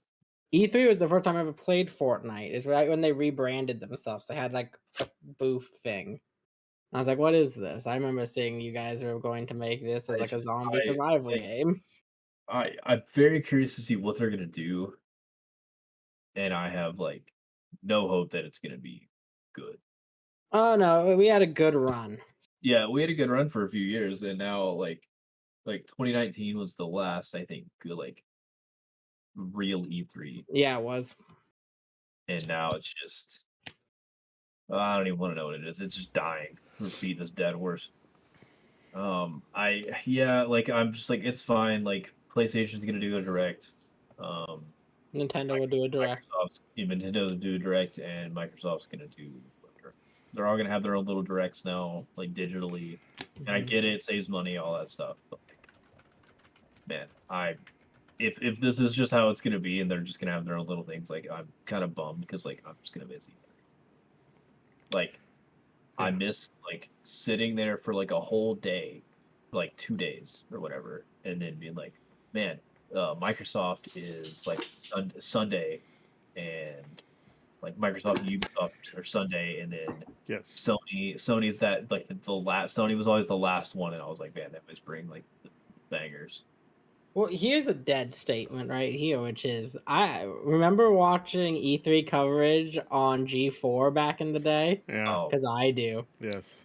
E3 was the first time I ever played Fortnite. It's right when they rebranded themselves. They had like a booth thing. I was like, what is this? I remember seeing you guys were going to make this as like a zombie survival game. I'm very curious to see what they're gonna do, and I have like no hope that it's gonna be good. Oh no, we had a good run. Yeah, we had a good run for a few years, and now like 2019 was the last, I think, good, like real E3, Yeah, it was. and now it's just I don't even want to know what it is. It's just dying. Repeat this dead horse. I'm just like it's fine. Like PlayStation's gonna do a direct. Nintendo will do a direct. Nintendo will do a direct, and Microsoft's gonna do. They're all gonna have their own little directs now, like digitally. And I get it saves money, all that stuff. But like, man, if this is just how it's gonna be, and they're just gonna have their own little things, like I'm kind of bummed because like I'm just gonna miss E3. Like, I miss like sitting there for like a whole day, like 2 days or whatever, and then being like, man, Microsoft is like Sunday, and like Microsoft and Ubisoft are Sunday, and then Yes. Sony's that like the last. Sony was always the last one, and I was like, man, that was bring like bangers. Well, here's a dead statement right here, which is I remember watching E3 coverage on G4 back in the day. Yeah. Because I do. Yes.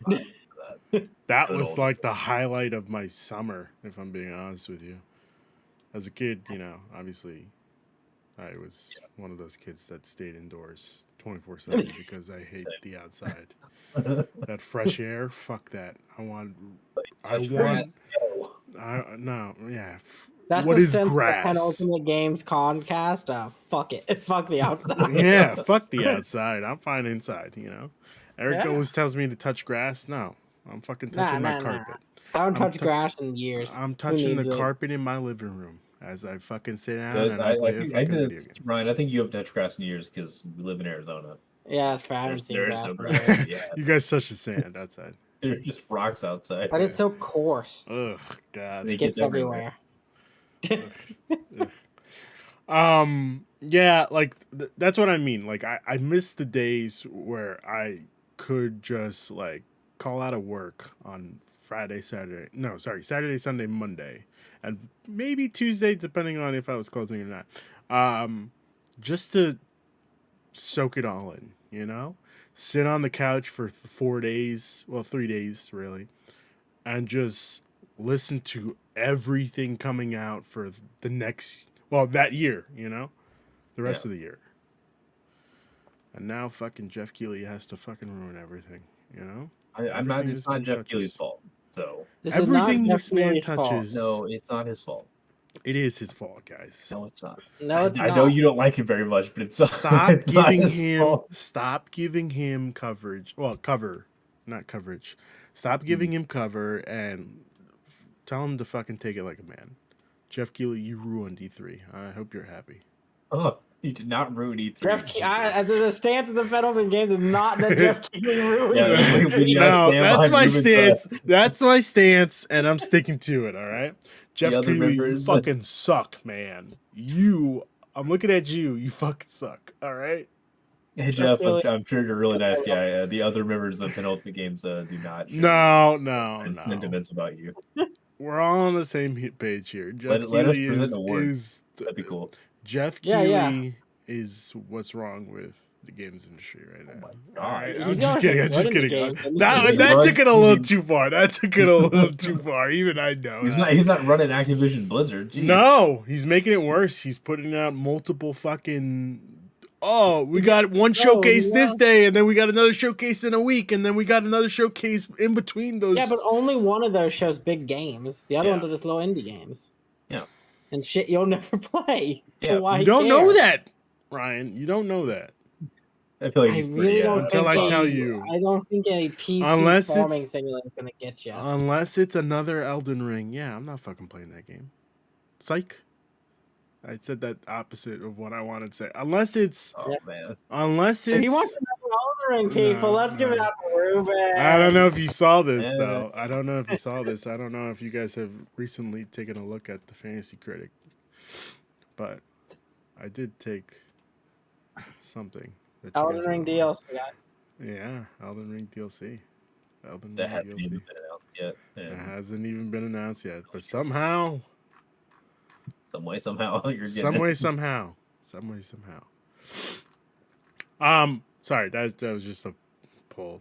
That That good was old- like the highlight of my summer, if I'm being honest with you. As a kid, you know, obviously, I was one of those kids that stayed indoors 24/7 because I hate the outside. That fresh air, fuck that. I I Touch want. grass, No, yeah. That's What the is sense of the grass? Penultimate Games Concast. Fuck it. Fuck the outside. Yeah, fuck the outside. I'm fine inside. You know, Eric Yeah. always tells me to touch grass. No, I'm fucking touching my carpet. I haven't I'm touched tou- grass in years. I'm Who touching the needs it? carpet in my living room as I fucking sit down But and I play a I fucking did, video game. Ryan. I think you have touched grass in years because we live in Arizona. Yeah, that's fair. I haven't seen There is grass. no in grass. years. Yeah, You guys touch the sand outside. there's just rocks outside. But it's so coarse. Ugh, God. It Gets gets everywhere. everywhere. Yeah, like that's what I mean. Like I miss the days where I could just like call out of work on Friday, Saturday. No, sorry, Saturday, Sunday, Monday, and maybe Tuesday, depending on if I was closing or not. Just to soak it all in, you know, sit on the couch for 4 days, well, 3 days really, and just listen to everything coming out for the next, well, that year, you know, the rest of the year. And now fucking Jeff Keighley has to fucking ruin everything, you know? I'm not. It's not Jeff Keighley's fault. So This Everything is not this man Jeff Keighley's fault. touches, no, it's not his fault. it is his fault, guys. No, it's not. No, it's I not. know you don't like him very much, but it's Stop it's not giving his him fault. stop giving him coverage. Well, cover, not coverage. Stop giving him cover and tell him to fucking take it like a man. Jeff Keighley, you ruined E3. I hope you're happy. Oh, he did not ruin E3. The stance of the Penultimate Games is not that Jeff Keighley ruined Yeah, it. we gotta No, stand that's behind my Ruben's stance. That's my stance, and I'm sticking to it. All right, Jeff other Keighley, you members- fucking suck, man. I'm looking at you. You fucking suck. All right. Hey Jeff, I'm sure you're a really nice guy. The other members of Penultimate Games do not. share No. sentiments about you. We're all on the same page here. Jeff Let us Keighley present a word. is That'd be cool. Jeff Yeah, Keighley is what's wrong with the games industry right now. God. All right, He's I'm the just only kidding. I'm thing just good in the kidding. game. That took it a little too far. That took it a little too far. Even I know. He's not running Activision Blizzard. Jeez. No, he's making it worse. He's putting out multiple fucking. Oh, we got one showcase this day, and then we got another showcase in a week, and then we got another showcase in between those. Yeah, but only one of those shows big games. The other ones are just little indie games. Yeah. And shit you'll never play. So Yeah, why you don't care? know that, Ryan. You don't know that. I feel like I he's really pretty, don't Until think I tell a- you. I don't think any PC Unless farming it's- simulator is gonna get you. Unless it's another Elden Ring. Yeah, I'm not fucking playing that game. Psych. I said that opposite of what I wanted to say. Unless it's Oh man. So he wants another Elden Ring, people. No, Let's give it no. up to Ruben. I don't know if you saw this Yeah. though. I don't know if you saw this. I don't know if you guys have recently taken a look at the Fantasy Critic, but I did take something. That you Elden guys Ring might want. DLC, guys. Yeah, Elden Ring DLC. Elden That Ring hasn't DLC. even been announced yet. It And hasn't even been announced yet, but somehow, some way, somehow, you're getting some it. way, somehow. Sorry, that was just a pull.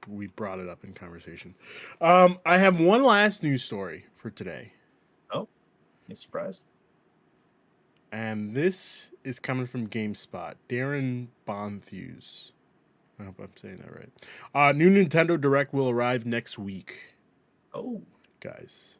We brought it up in conversation. I have one last news story for today, You surprised? and this is coming from GameSpot. Darren Bonthews. I hope I'm saying that right. New Nintendo Direct will arrive next week, Oh, guys.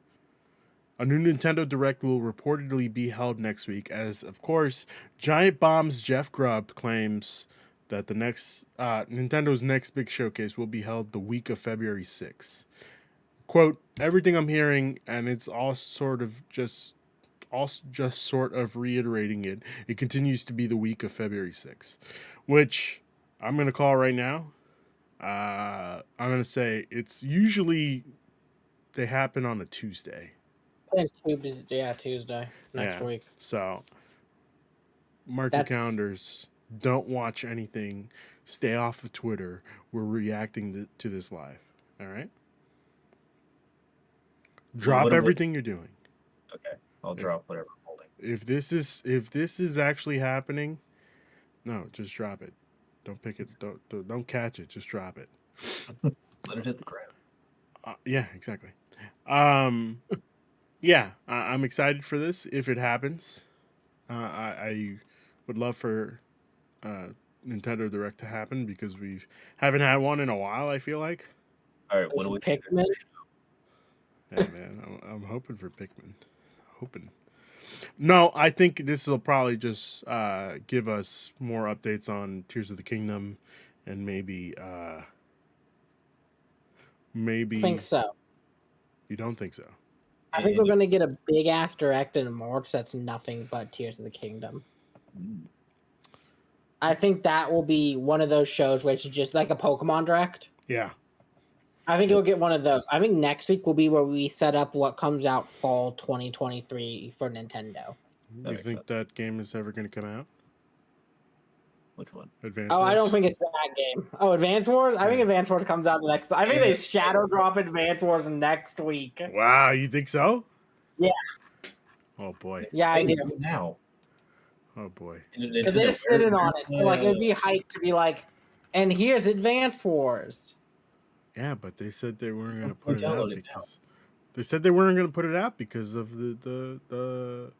A new Nintendo Direct will reportedly be held next week, as, of course, Giant Bomb's Jeff Grubb claims that the next Nintendo's next big showcase will be held the week of February 6th. Quote, everything I'm hearing, and it's all sort of just reiterating it, it continues to be the week of February 6th, which I'm going to call right now. I'm going to say it's usually, they happen on a Tuesday. Tuesday next week. So, mark your calendars. Don't watch anything. Stay off of Twitter. We're reacting to this live. All right? Drop everything you're doing. okay. I'll drop whatever I'm holding. If this is actually happening, no, just drop it. Don't pick it. Don't catch it. Just drop it. Let it hit the ground. Yeah, exactly. Yeah, I'm excited for this. If it happens, I would love for Nintendo Direct to happen because we haven't had one in a while. I feel like. All right. When do we Pikmin? Yeah, man. I'm hoping for Pikmin. Hoping. No, I think this will probably just give us more updates on Tears of the Kingdom, and maybe think so. you don't think so. I think we're gonna get a big ass direct in March that's nothing but Tears of the Kingdom. I think that will be one of those shows where it's just like a Pokemon direct. Yeah. I think it'll get one of those. I think next week will be where we set up what comes out fall 2023 for Nintendo. Do you think that game is ever going to come out? Which one? Advance Oh, Wars? I don't think it's that game. Oh, Advance Wars? I think Yeah. Advance Wars comes out next. I think they shadow drop Advance Wars next week. Wow, you think so? Yeah. Oh boy. Yeah, I do. Now. Oh boy. Because they're sitting on it. So, like, it would be hyped to be like, and here's Advance Wars. Yeah, but they said they weren't going to put it out because they said they weren't going to put it out because of the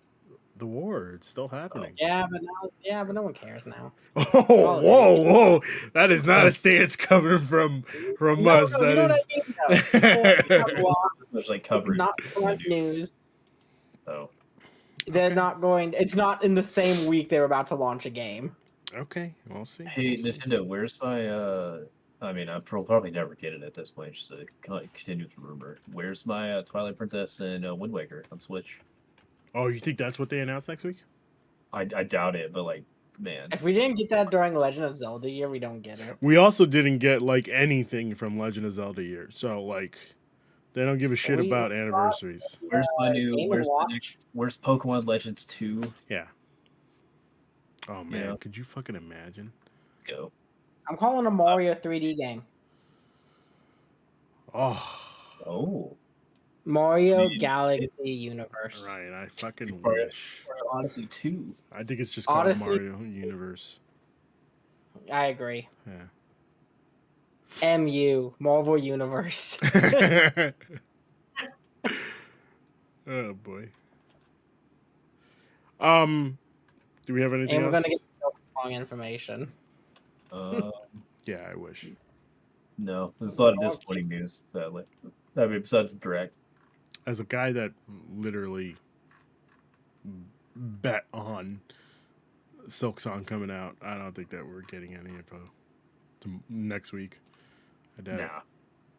war. It's still happening. Yeah, but no one cares now. Oh, whoa! That is not a stance coming from us. No, That you know is. what I mean, There's like it's coverage. not front news. So They're not going. It's not in the same week they're about to launch a game. Okay, we'll see. hey, Nintendo, where's my I mean, I'm probably never get it at this point. It's just a continuous rumor. Where's my Twilight Princess and Wind Waker on Switch? Oh, you think that's what they announced next week? I doubt it, but like, man, If we didn't get that during Legend of Zelda year, we don't get it. We also didn't get like anything from Legend of Zelda year, so like they don't give a shit about anniversaries. where's my new? Game Where's & the next? Where's Pokemon Legends 2? Yeah. Oh man, Yeah. could you fucking imagine? Let's go. I'm calling a Mario 3D game. Oh, Oh, Mario Man, Galaxy Universe. Ryan, I fucking Mario- wish. Odyssey 2. I think it's just called Odyssey. Mario Universe. I agree. Yeah. MU Marvel Universe. Oh boy. Do we have anything And we're else? gonna get so long information. Yeah, I wish. No, there's a lot of disappointing news. Sadly, I mean, besides the direct. As a guy that literally bet on Silk Song coming out, I don't think that we're getting any info next week. I doubt it. Nah,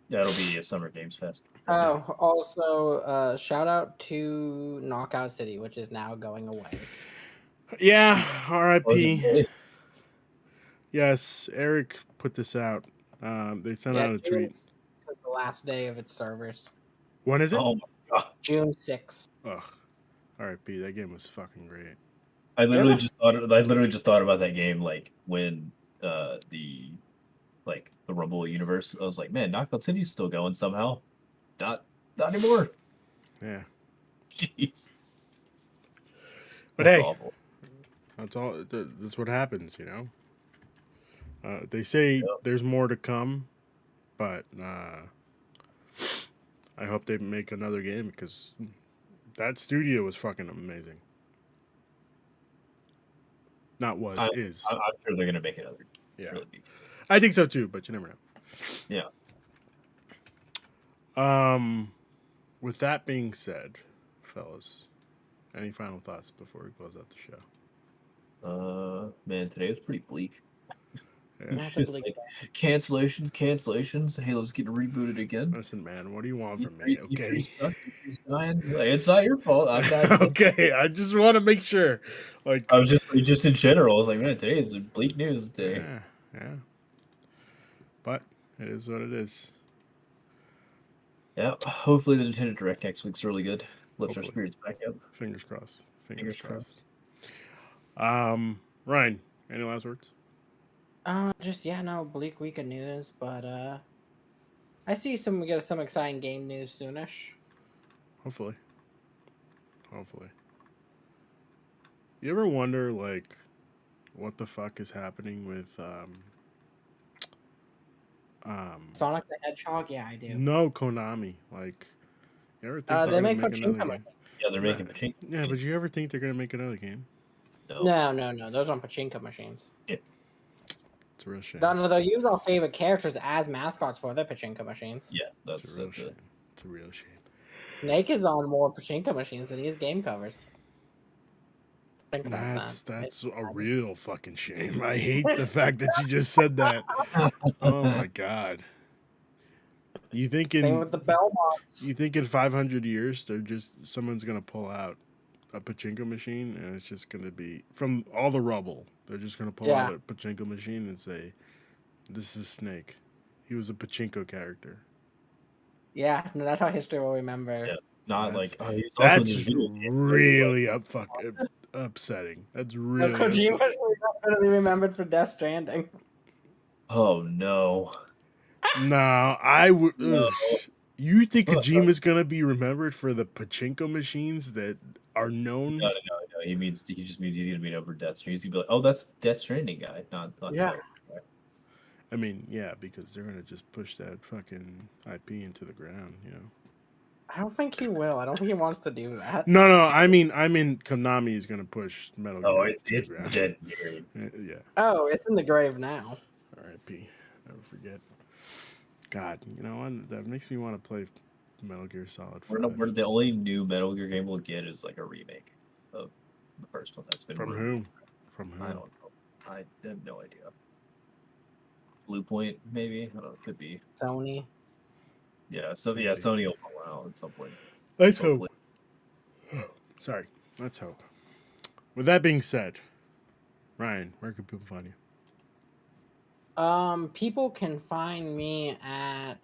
that'll be a Summer Games Fest. Oh, also, shout out to Knockout City, which is now going away. Yeah, Was R.I.P. it- Yes, Eric put this out. They sent out a tweet. It's the last day of its servers. When is it? Oh my god! June 6th. Ugh. R.I.P. That game was fucking great. I literally just thought about that game like when the Rumble universe. I was like, man, Knockout City's still going somehow. Not anymore. Yeah. Jeez. But That's hey, awful. that's all. That's what happens, you know. They say there's more to come, but I hope they make another game because that studio was fucking amazing. Not was, is. I'm sure they're gonna make another. Yeah. Really big. I think so too, but you never know. Yeah. With that being said, fellas, any final thoughts before we close out the show? Man, today was pretty bleak. Yeah. That's a bleak Like, cancellations. Halo's getting rebooted again. Listen, man, what do you want from me? Okay. E3's dying. Like, it's not your fault. I'm not. Okay, I just want to make sure. Like, I was just in general. I was like, man, today is bleak news day. yeah. But it is what it is. Yeah. Hopefully the Nintendo Direct next week's really good. Lift our Hopefully. spirits back up. Fingers crossed. Fingers crossed. Ryan, any last words? Bleak week of news, but I see we get some exciting game news soonish. Hopefully. You ever wonder, like, what the fuck is happening with Sonic the Hedgehog, yeah, I do. no Konami? Like, you ever think They they're make gonna make another Pachinko game? Yeah, they're making machine. Yeah, but you ever think they're gonna make another game? No, those aren't pachinko machines. It's a real shame. No, they'll use our favorite characters as mascots for their pachinko machines. Yeah, It's a real shame. It's a real shame. Snake is on more pachinko machines than he is game covers. Think about That's a real fucking shame. I hate the fact that you just said that. Oh my god. You think Same with the Belmonts. 500 years someone's gonna pull out a pachinko machine and it's just gonna be from all the rubble. They're just gonna pull out a pachinko machine and say, "This is Snake. He was a pachinko character." Yeah, no, that's how history will remember. Yeah. Not That's- like he's also That's in this video game, so really upsetting. That's really Kojima's upsetting. not going to be remembered for Death Stranding. Oh no. No, I would. No. You think Kojima's gonna be remembered for the pachinko machines that are known? No. He just means he's gonna be over Death Stranding. He's gonna be like, oh, that's Death Stranding guy, not Yeah. no. I mean, yeah, because they're gonna just push that fucking IP into the ground, you know. I don't think he will. I don't think he wants to do that. No, I mean Konami is gonna push Metal Gear. Oh, to it's the ground. dead. Gary. Yeah. Oh, it's in the grave now. R.I.P. Never forget. God, you know what? That makes me want to play Metal Gear Solid 5. We're the only new Metal Gear game we'll get is like a remake of the first one that's been From rumored. whom? From whom? I don't know. I have no idea. Blue Point, maybe? I don't know. It could be. Sony. Yeah, Sony will come out at some point. Let's hope. Sorry. Let's hope. With that being said, Ryan, where can people find you? People can find me at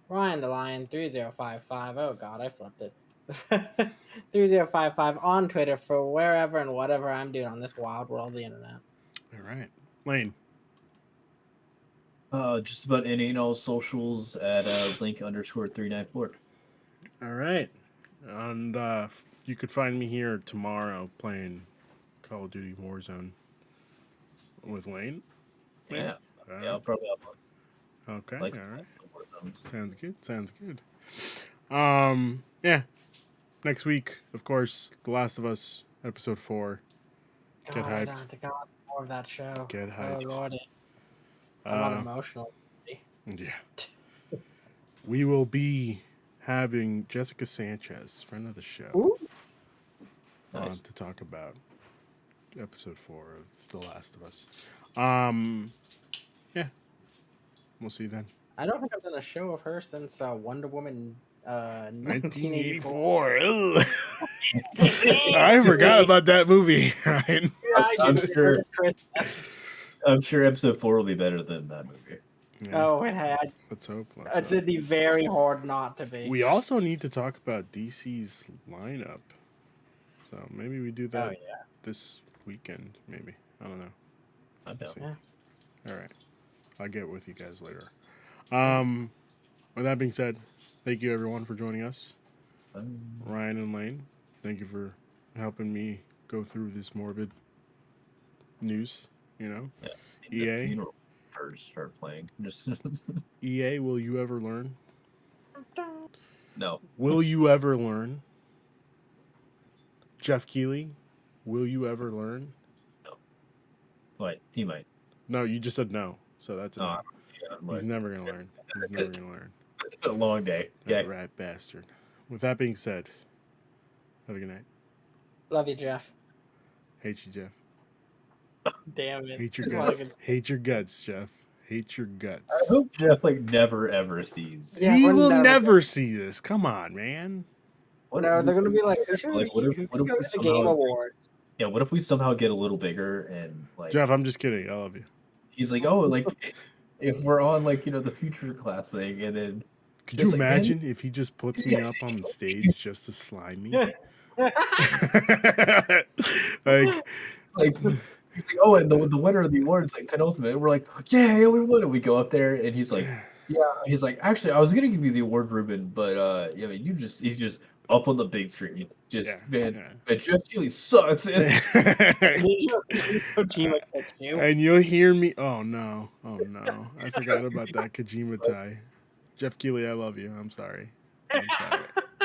Ryan the Lion 3055. Oh god, I flipped it. 3055 on Twitter for wherever and whatever I'm doing on this wild world of the internet. All right. Lane. Just about any and all socials at link_394. All right. And you could find me here tomorrow playing Call of Duty Warzone with Lane. Yeah. Yeah, I'll probably have one. Okay. Like, all right. Warzone. Sounds good. Yeah. Next week, of course, The Last of Us, episode 4. Get hyped. God, more of that show. Get hyped. Oh lordy. I'm not emotional. Yeah. We will be having Jessica Sanchez, friend of the show, Ooh. on Nice. to talk about episode 4 of The Last of Us. Yeah. We'll see you then. I don't think I've done a show of her since Wonder Woman 1984. Ugh. I forgot about that movie, Ryan. I'm sure episode 4 will be better than that movie. Yeah, Oh, it had. let's hope. It'd be very hard not to be. We also need to talk about DC's lineup. So maybe we do that this weekend, maybe. I don't know. I know. Yeah. All right. I'll get with you guys later. With that being said, thank you everyone for joining us. Ryan and Lane, thank you for helping me go through this morbid news, you know. Yeah. EA? The funeral birds start playing. Just EA, will you ever learn? no. Will you ever learn? Jeff Keighley, will you ever learn? Wait, he might. No, you just said no. So that's a no. Yeah, He's never going to learn. He's never going to learn. a long day. That Yeah. rat bastard. With that being said, have a good night. Love you, Jeff. Hate you, Jeff. Damn it. Hate your guts. Hate your guts, Jeff. Hate your guts. I hope Jeff never ever sees. Yeah, He we're will never never see this. Come on, man. What No, they're gonna be like, what if if we the Game somehow- Awards? Yeah, what if we somehow get a little bigger and like Jeff, I'm just kidding. I love you. he's like, oh, like if we're on like the future class thing, and then Could Just you like, imagine if he just puts me up on the stage just to slime me? like, like he's like, oh, and the winner of the awards like penultimate. And we're like, yeah, we won. And we go up there, and he's like, yeah, he's like, actually, I was gonna give you the award, Ruben, but yeah, he's just up on the big screen, just man, Jeff Keighley sucks. Kojima kicked you. And you'll hear me. Oh no! I forgot about that Kojima tie. Jeff Keighley, I love you. I'm sorry.